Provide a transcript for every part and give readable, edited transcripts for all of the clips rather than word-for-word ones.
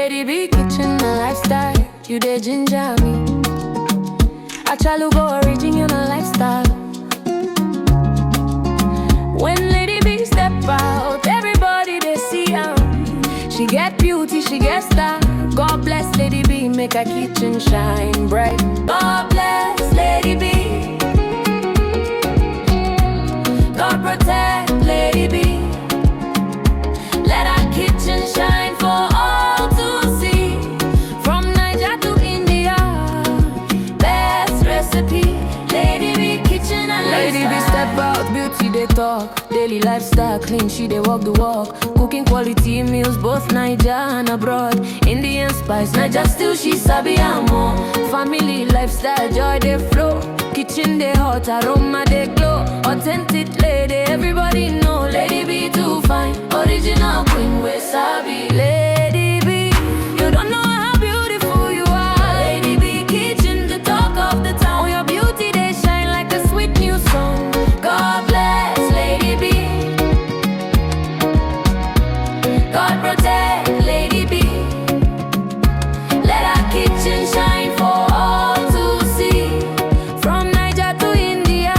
Lady B kitchen a lifestyle, you dey ginger me. I try to go original lifestyle. When Lady B step out, everybody they see her. She get beauty, she get style. God bless Lady B, make her kitchen shine bright. God bless Lady B. God protect Lady B. Let her kitchen shine for all to see. From Niger to India, best recipe. Lady B kitchen and Lady B step out, beauty they talk. Daily lifestyle clean, she they walk the walk. Cooking quality meals, both Niger and abroad. Indian spice, Niger still she sabi more. Family lifestyle, joy they flow. Kitchen they hot, aroma they glow. Authentic lady, everybody know. Lady B too fine, original queen we sabi. Lady B, you don't know how beautiful you are. Lady B kitchen, the talk of the town. Your beauty they shine like a sweet new song. God bless Lady B. God protect Lady B. Let our kitchen shine for all to see. From Niger to India,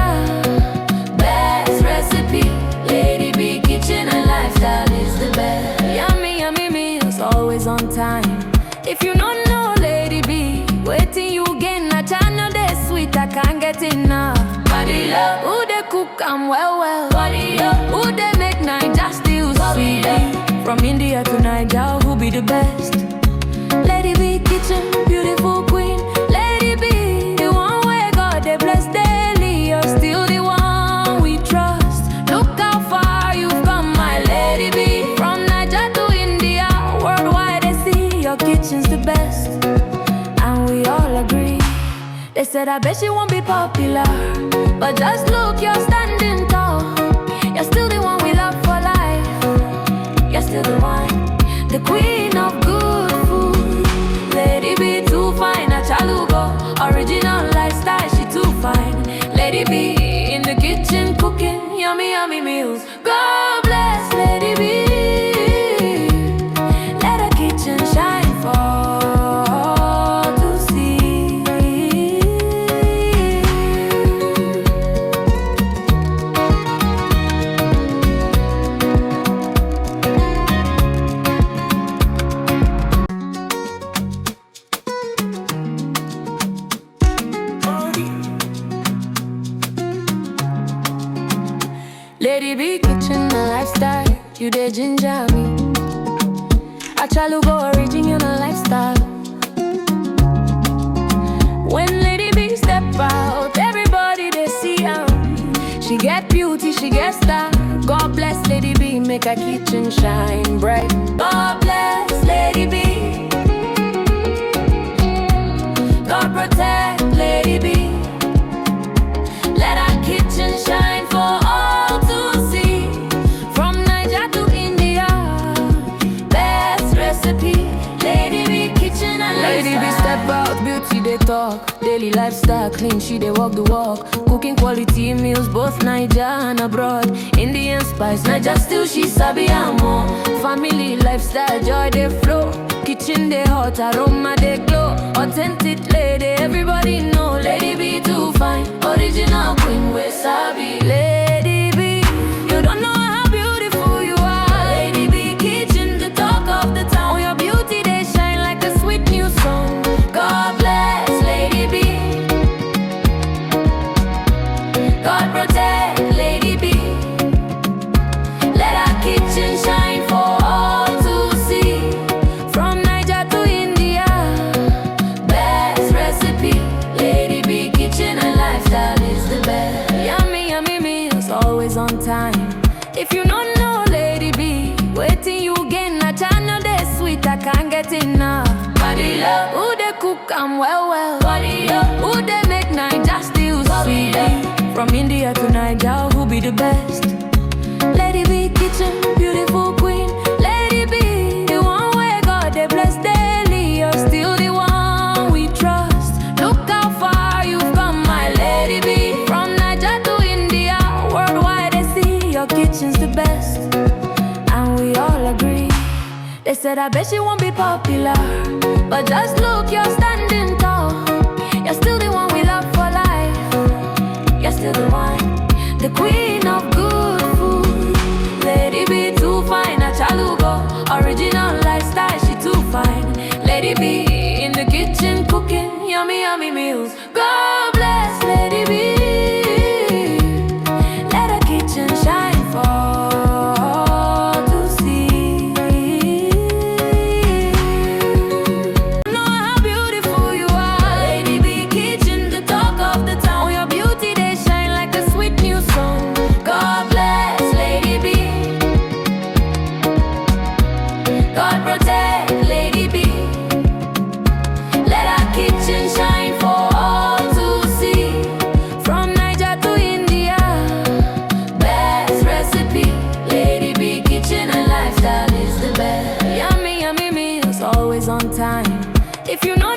best recipe. Lady B kitchen and lifestyle is the best. Yummy, yummy meals, always on time. If you don't know Lady B, waiting you gain a channel they sweet, I can't get enough. Body love, who they cook and well. Body up, who they make Niger still sweet. From India to Niger, who be the best? Lady B kitchen, beautiful queen. Lady B, the one where God they bless daily. You're still the one we trust. Look how far you've come, my Lady B. From Niger to India, worldwide they see your kitchen's the best. And we all agree. They said I bet she won't be popular, but just look, you're standing tall. You're still the one we love for life. You're still the one, the queen of good food. Lady B too fine, a chalugo. Original lifestyle, she too fine. Lady B in the kitchen cooking yummy, yummy meals. God bless Lady B. Let her kitchen shine for all to see. Lady B kitchen a lifestyle, you dey ginger me. I try to go original lifestyle. When Lady B step out, everybody they see her. She get beauty, she get style. God bless Lady B, make her kitchen shine bright. God bless Lady B. God protect Lady B. Let her kitchen shine for all to see. From Niger to India, best recipe. Lady B kitchen and Lady B step out, beauty they talk. Daily lifestyle clean, she they walk the walk. Cooking quality meals, both Niger and abroad. Indian spice, Niger still she sabi more. Family lifestyle, joy they flow. Kitchen they hot, aroma they glow. Authentic lady, everybody know. Lady B too fine, original queen we sabi. Lady B, you don't know how beautiful you are. Lady B kitchen, the talk of the town. Your beauty they shine like a sweet new song. God bless Lady B. God protect Lady B. Let her kitchen shine for all to see. From Niger to India, best recipe. Lady B kitchen and lifestyle is the best. Yummy, yummy meals, always on time. If you don't know Lady B, waiting you gain a channel they sweet, I can't get enough. Body love, who they cook and well. Body up, who they make Niger still sweet. From India to Niger, who be the best? Lady B kitchen, beautiful queen. Lady B, the one where God they bless daily. You're still the one we trust. Look how far you've come, my Lady B. From Niger to India, worldwide they see your kitchen's the best. And we all agree. They said I bet she won't be popular, but just look, you're standing tall. You're still the one we love for life. You're still the one, the queen of good food. Lady B too fine, a chalugo. Original lifestyle, she too fine. Lady B in the kitchen cooking yummy, yummy meals. God bless Lady B. Let her kitchen shine for all to see. Know how beautiful you are. Lady B kitchen, the talk of the town. Your beauty, they shine like a sweet new song. God bless Lady B. God protect Lady B. Let our kitchen shine for all to see. From Niger to India, best recipe. Lady B kitchen and lifestyle is the best. Yummy, yummy meals, always on time. If you know